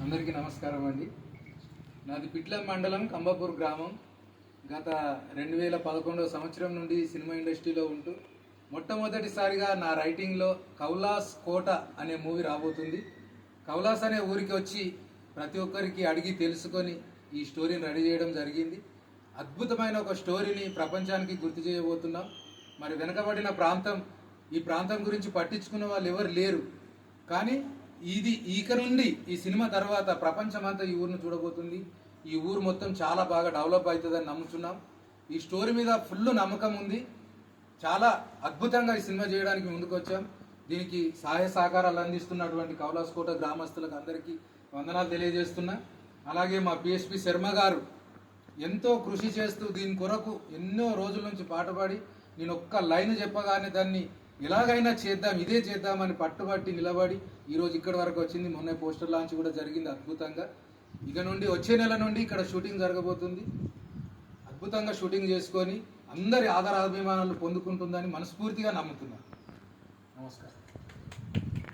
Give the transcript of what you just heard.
అందరికీ నమస్కారం అండి. నాది పిట్ల మండలం కంబాపూర్ గ్రామం. గత 2011 సంవత్సరం నుండి సినిమా ఇండస్ట్రీలో ఉంటూ మొట్టమొదటిసారిగా నా రైటింగ్లో కౌలాస్ కోట అనే మూవీ రాబోతుంది. కౌలాస్ అనే ఊరికి వచ్చి ప్రతి ఒక్కరికి అడిగి తెలుసుకొని ఈ స్టోరీని రెడీ చేయడం జరిగింది. అద్భుతమైన ఒక స్టోరీని ప్రపంచానికి గుర్తు చేయబోతున్నాం. మరి వెనకబడిన ప్రాంతం, ఈ ప్రాంతం గురించి పట్టించుకున్న వాళ్ళు ఎవరు లేరు. కానీ ఇక నుండి ఈ సినిమా తర్వాత ప్రపంచమంతా ఈ ఊరిని చూడబోతుంది. ఈ ఊరు మొత్తం చాలా బాగా డెవలప్ అవుతుందని నమ్ముతున్నాం. ఈ స్టోరీ మీద ఫుల్ నమ్మకం ఉంది. చాలా అద్భుతంగా ఈ సినిమా చేయడానికి ముందుకు వచ్చాం. దీనికి సహాయ సహకారాలు అందిస్తున్నటువంటి కౌలాస్ కోట గ్రామస్తులకు అందరికీ వందనాలు తెలియజేస్తున్నా. అలాగే మా పిఎస్పి శర్మ గారు ఎంతో కృషి చేస్తూ దీని కొరకు ఎన్నో రోజుల నుంచి పాటుపడి నేను ఒక్క లైన్ చెప్పగానే దాన్ని ఎలాగైనా చేద్దాం, ఇదే చేద్దామని పట్టుబట్టి నిలబడి ఈరోజు ఇక్కడి వరకు వచ్చింది. మొన్న పోస్టర్ లాంచ్ కూడా జరిగింది అద్భుతంగా. ఇక నుండి వచ్చే నెల నుండి ఇక్కడ షూటింగ్ జరగబోతుంది. అద్భుతంగా షూటింగ్ చేసుకొని అందరి ఆదరాభిమానాలు పొందుకుంటుందని మనస్ఫూర్తిగా నమ్ముతున్నాను. నమస్కారం.